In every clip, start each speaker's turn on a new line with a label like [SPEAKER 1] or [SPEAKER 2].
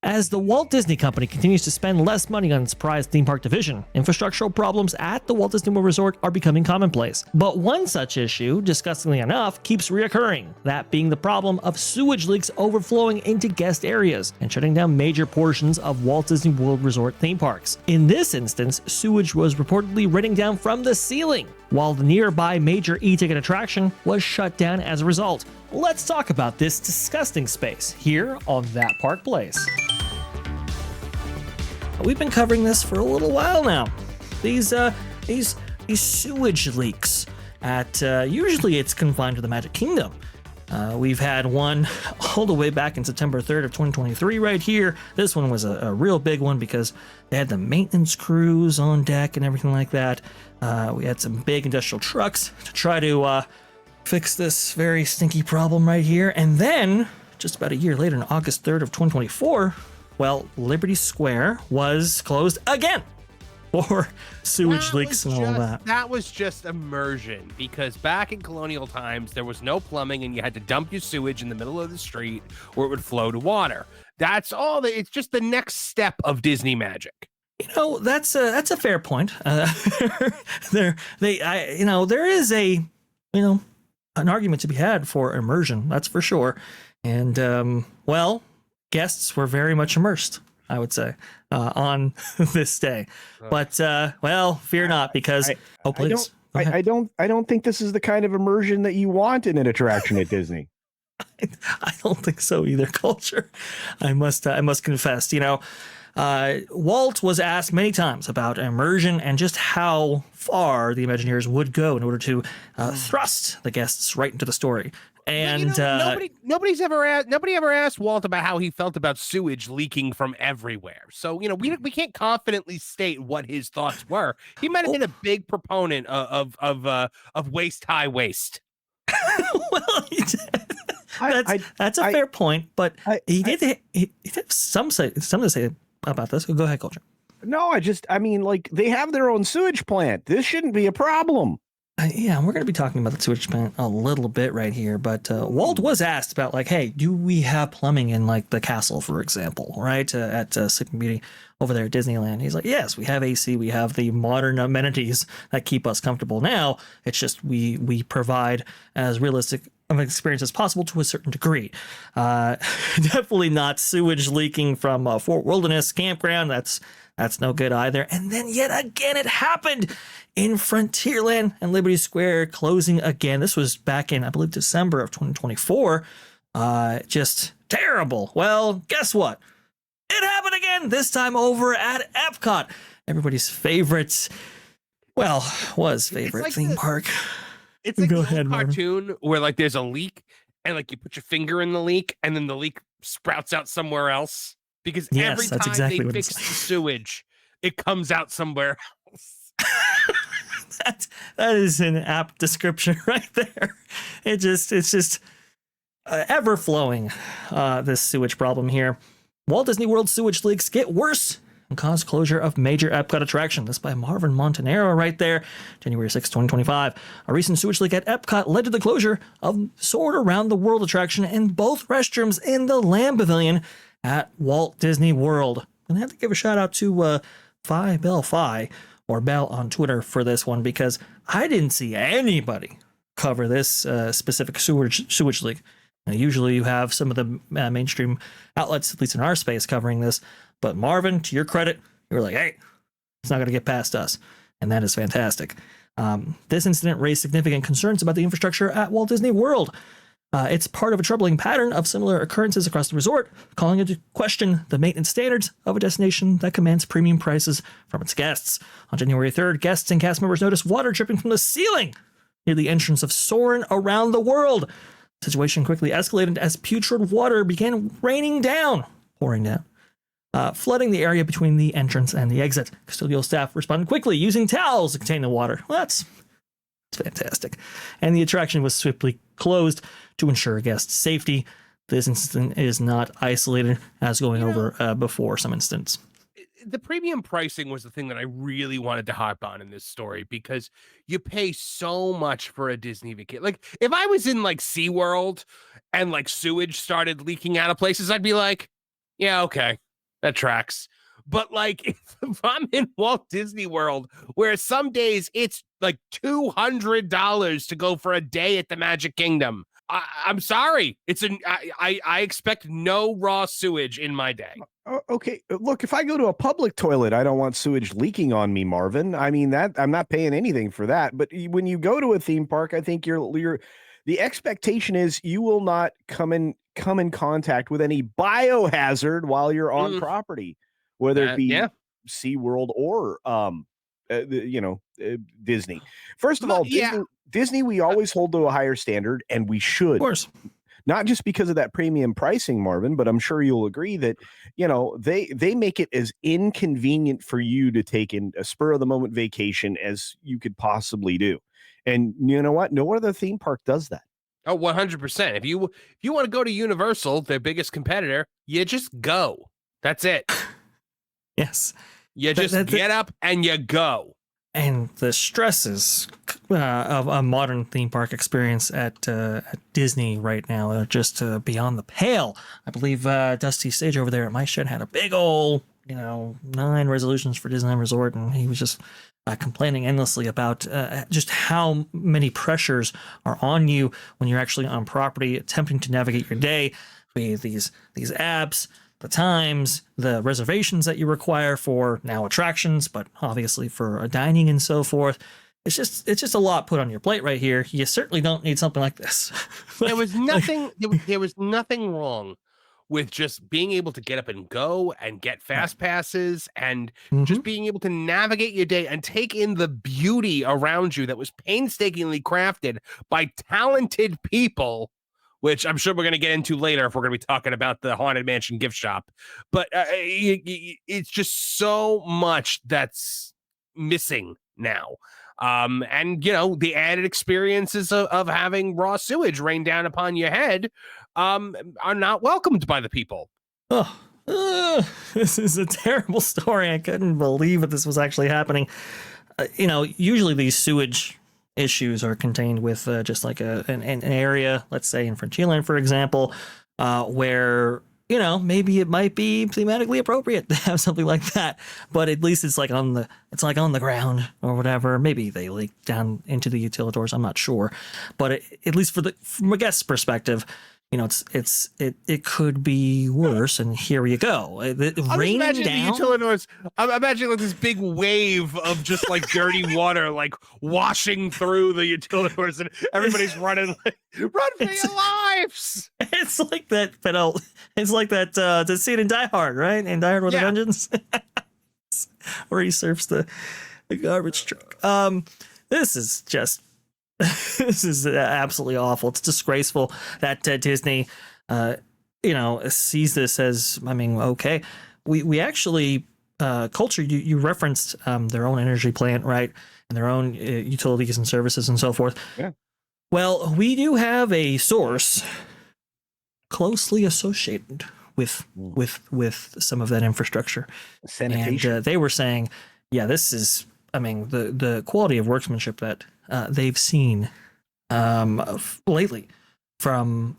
[SPEAKER 1] As the Walt Disney Company continues to spend less money on its prized theme park division, infrastructural problems at the Walt Disney World Resort are becoming commonplace. But one such issue, disgustingly enough, keeps reoccurring, that being the problem of sewage leaks overflowing into guest areas and shutting down major portions of Walt Disney World Resort theme parks. In this instance, sewage was reportedly raining down from the ceiling, while the nearby major e-ticket attraction was shut down as a result. Let's talk about this disgusting space here on That Park Place. We've been covering this for a little while now. These sewage leaks at usually it's confined to the Magic Kingdom. We've had one all the way back in September 3rd of 2023 right here. This one was a real big one because they had the maintenance crews on deck and everything like that. We had some big industrial trucks to try to fix this very stinky problem right here. And then, just about a year later, on August 3rd of 2024, well, Liberty Square was closed again for sewage leaks and all that.
[SPEAKER 2] That was just immersion, because back in colonial times, there was no plumbing and you had to dump your sewage in the middle of the street where it would flow to water. That's all. It's just the next step of Disney magic.
[SPEAKER 1] You know, that's a fair point. There is an argument to be had for immersion. That's for sure. And guests were very much immersed, I would say, on this day. But fear not, because
[SPEAKER 3] I don't think this is the kind of immersion that you want in an attraction at Disney.
[SPEAKER 1] I don't think so either, Culture. I must confess. Walt was asked many times about immersion and just how far the Imagineers would go in order to thrust the guests right into the story. And
[SPEAKER 2] nobody ever asked Walt about how he felt about sewage leaking from everywhere. So we can't confidently state what his thoughts were. He might have been a big proponent of waist high waist.
[SPEAKER 1] Well, he did. That's a fair point, but he did have something to say about this. Go ahead, Culture.
[SPEAKER 3] No, they have their own sewage plant. This shouldn't be a problem.
[SPEAKER 1] Yeah, we're going to be talking about the sewage plant a little bit right here, but Walt was asked about, hey, do we have plumbing in, the castle, for example, right, at Sleeping Beauty over there at Disneyland? He's like, yes, we have AC, we have the modern amenities that keep us comfortable now. It's just we provide as realistic of an experience as possible to a certain degree. Definitely not sewage leaking from Fort Wilderness Campground. That's no good either. And then yet again, it happened in Frontierland and Liberty Square closing again. This was back in, I believe, December of 2024. Just terrible. Well, guess what? It happened again, this time over at EPCOT. Everybody's favorite, favorite theme park.
[SPEAKER 2] It's like a cartoon where there's a leak and you put your finger in the leak and then the leak sprouts out somewhere else. Because every time they fix the sewage, it comes out somewhere else.
[SPEAKER 1] That is an apt description right there. It's just ever flowing, this sewage problem here. Walt Disney World sewage leaks get worse and cause closure of major EPCOT attraction. This by Marvin Montanaro right there, January 6, 2025. A recent sewage leak at EPCOT led to the closure of Sword Around the World attraction and both restrooms in the Land Pavilion at Walt Disney World. And I have to give a shout out to Bell or Bell on Twitter for this one, because I didn't see anybody cover this specific sewage leak. Now, usually you have some of the mainstream outlets, at least in our space, covering this. But Marvin, to your credit, you were like, hey, it's not going to get past us. And that is fantastic. This incident raised significant concerns about the infrastructure at Walt Disney World. It's part of a troubling pattern of similar occurrences across the resort, calling into question the maintenance standards of a destination that commands premium prices from its guests. On January 3rd, guests and cast members noticed water dripping from the ceiling near the entrance of Soarin' Around the World. The situation quickly escalated as putrid water began pouring down, flooding the area between the entrance and the exit. Custodial staff responded quickly using towels to contain the water. Well, that's fantastic. And the attraction was swiftly closed to ensure guests' safety. This incident is not isolated, as going over before some instance.
[SPEAKER 2] The premium pricing was the thing that I really wanted to harp on in this story, because you pay so much for a Disney vacation. If I was in SeaWorld and sewage started leaking out of places, I'd be like, yeah, okay. That tracks. But like, if I'm in Walt Disney World, where some days it's like $200 to go for a day at the Magic Kingdom, I'm sorry. I expect no raw sewage in my day.
[SPEAKER 3] Okay, look, if I go to a public toilet, I don't want sewage leaking on me, Marvin. I mean, that I'm not paying anything for that. But when you go to a theme park, I think the expectation is you will not come in contact with any biohazard while you're on property, whether it be SeaWorld or Disney. First of all, Disney, we always hold to a higher standard, and we should.
[SPEAKER 1] Of course.
[SPEAKER 3] Not just because of that premium pricing, Marvin, but I'm sure you'll agree that, they make it as inconvenient for you to take in a spur of the moment vacation as you could possibly do. And you know what? No other theme park does that.
[SPEAKER 2] Oh, 100%. If you want to go to Universal, their biggest competitor, you just go. That's it.
[SPEAKER 1] Yes.
[SPEAKER 2] You just get up and you go.
[SPEAKER 1] And the stresses of a modern theme park experience at Disney right now are just beyond the pale. I believe Dusty Sage over there at my shed had a big old, 9 resolutions for Disneyland Resort, and he was just complaining endlessly about just how many pressures are on you when you're actually on property attempting to navigate your day. These apps, the times, the reservations that you require for now attractions, but obviously for dining and so forth. It's just a lot put on your plate right here. You certainly don't need something like this.
[SPEAKER 2] There was nothing wrong with just being able to get up and go and get fast passes and just being able to navigate your day and take in the beauty around you that was painstakingly crafted by talented people, which I'm sure we're going to get into later if we're going to be talking about the Haunted Mansion gift shop. But it's just so much that's missing now. And, the added experiences of having raw sewage rain down upon your head are not welcomed by the people.
[SPEAKER 1] This is a terrible story. I couldn't believe that this was actually happening. Usually these sewage issues are contained with just like an area, let's say in Frontierland, for example, where maybe it might be thematically appropriate to have something like that, but at least it's on the ground or whatever. Maybe they leak down into the utilitors. I'm not sure, but at least from a guest's perspective, it could be worse. And here you go. It rained down.
[SPEAKER 2] The utilitors. I'm imagining like this big wave of just like dirty water, like washing through the utilitors, and everybody's running, run for your lives.
[SPEAKER 1] It's like that, it's like that the scene in Die Hard, right? In Die Hard with the Vengeance, where he surfs the garbage truck. This is just. This is absolutely awful. It's disgraceful that Disney, sees this as, okay. We actually, culture, you referenced their own energy plant, right? And their own utilities and services and so forth.
[SPEAKER 3] Yeah.
[SPEAKER 1] Well, we do have a source closely associated with some of that infrastructure.
[SPEAKER 3] Sanitation.
[SPEAKER 1] And they were saying, this is, the quality of workmanship that they've seen lately from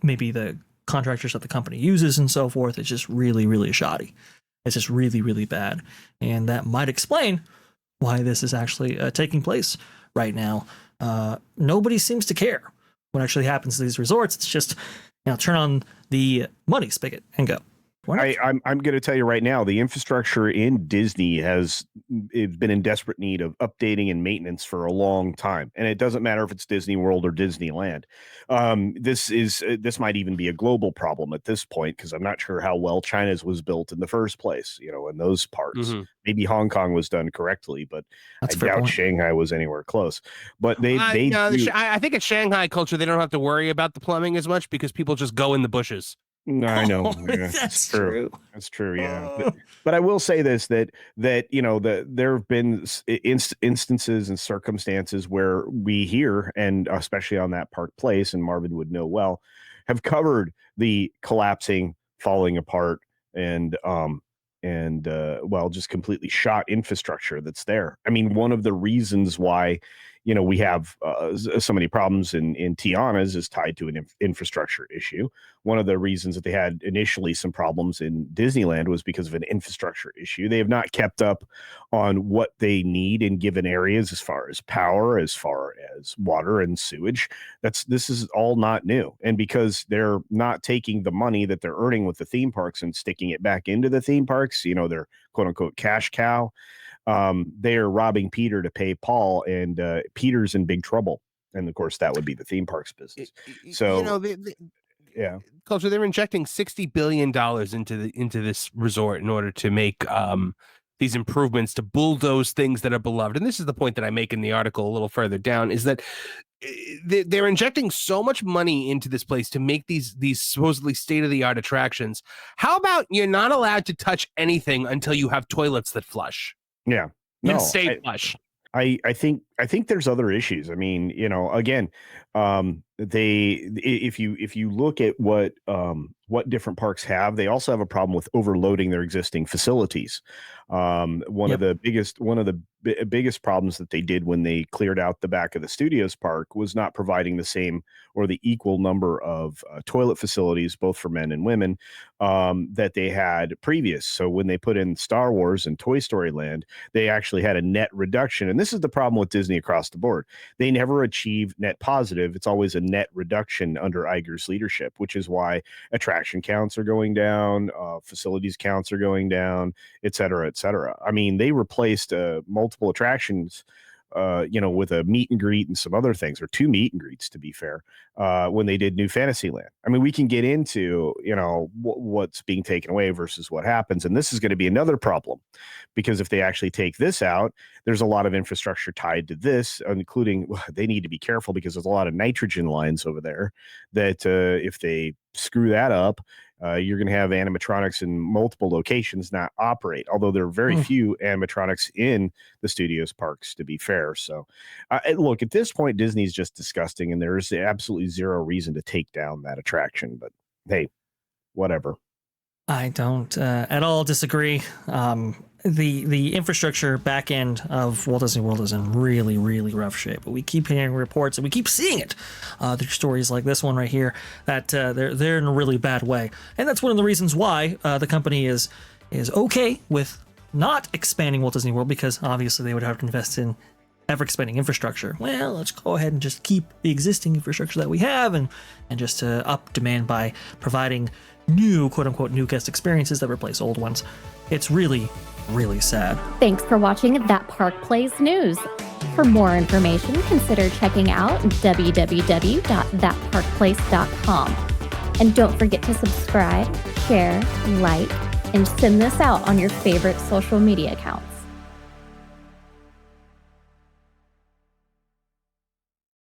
[SPEAKER 1] maybe the contractors that the company uses and so forth. It's just really, really shoddy. It's just really, really bad. And that might explain why this is actually taking place right now. Nobody seems to care what actually happens to these resorts. It's just, turn on the money spigot and go.
[SPEAKER 3] I'm going to tell you right now, the infrastructure in Disney has been in desperate need of updating and maintenance for a long time. And it doesn't matter if it's Disney World or Disneyland. This might even be a global problem at this point, because I'm not sure how well China's was built in the first place, in those parts. Maybe Hong Kong was done correctly, but I doubt Shanghai was anywhere close. But
[SPEAKER 2] I think at Shanghai culture, they don't have to worry about the plumbing as much because people just go in the bushes.
[SPEAKER 3] I know.
[SPEAKER 1] That's true.
[SPEAKER 3] That's true. Yeah. But I will say this, that there have been instances and circumstances where we hear, and especially on that Park Place, and Marvin would know well, have covered the collapsing, falling apart, and just completely shot infrastructure that's there. One of the reasons why we have so many problems in Tiana's is tied to an infrastructure issue. One of the reasons that they had initially some problems in Disneyland was because of an infrastructure issue. They have not kept up on what they need in given areas as far as power, as far as water and sewage. This is all not new. And because they're not taking the money that they're earning with the theme parks and sticking it back into the theme parks, their quote unquote cash cow, they are robbing Peter to pay Paul, and Peter's in big trouble. And of course, that would be the theme parks business. So, yeah,
[SPEAKER 2] Culture, they're injecting $60 billion into this resort in order to make these improvements, to bulldoze things that are beloved. And this is the point that I make in the article a little further down, is that they're injecting so much money into this place to make these supposedly state-of-the-art attractions. How about you're not allowed to touch anything until you have toilets that flush?
[SPEAKER 3] Yeah.
[SPEAKER 2] No, stay flush.
[SPEAKER 3] I think there's other issues. I mean, again, if you look at what different parks have, they also have a problem with overloading their existing facilities. One of the biggest problems that they did when they cleared out the back of the Studios park was not providing the same or the equal number of toilet facilities, both for men and women, that they had previous. So when they put in Star Wars and Toy Story Land, they actually had a net reduction. And this is the problem with Disney across the board. They never achieve net positive. It's always a net reduction under Iger's leadership, which is why attraction counts are going down, facilities counts are going down, et cetera, et cetera. I mean, they replaced multiple attractions, with a meet and greet and some other things, or 2 meet and greets, to be fair, when they did New Fantasyland. I mean, we can get into, what's being taken away versus what happens. And this is going to be another problem, because if they actually take this out, there's a lot of infrastructure tied to this, including they need to be careful because there's a lot of nitrogen lines over there that if they screw that up, you're going to have animatronics in multiple locations not operate, although there are very few animatronics in the Studios parks, to be fair. So look, at this point, Disney's just disgusting, and there's absolutely zero reason to take down that attraction. But hey, whatever.
[SPEAKER 1] I don't at all disagree. The infrastructure back end of Walt Disney World is in really, really rough shape. But we keep hearing reports, and we keep seeing it. There's stories like this one right here that they're in a really bad way, and that's one of the reasons why the company is okay with not expanding Walt Disney World, because obviously they would have to invest in ever-expanding infrastructure. Well, let's go ahead and just keep the existing infrastructure that we have, and just up demand by providing new, quote-unquote, new guest experiences that replace old ones. It's really, really sad.
[SPEAKER 4] Thanks for watching That Park Plays News. For more information, consider checking out www.thatparkplace.com. And don't forget to subscribe, share, like, and send this out on your favorite social media accounts.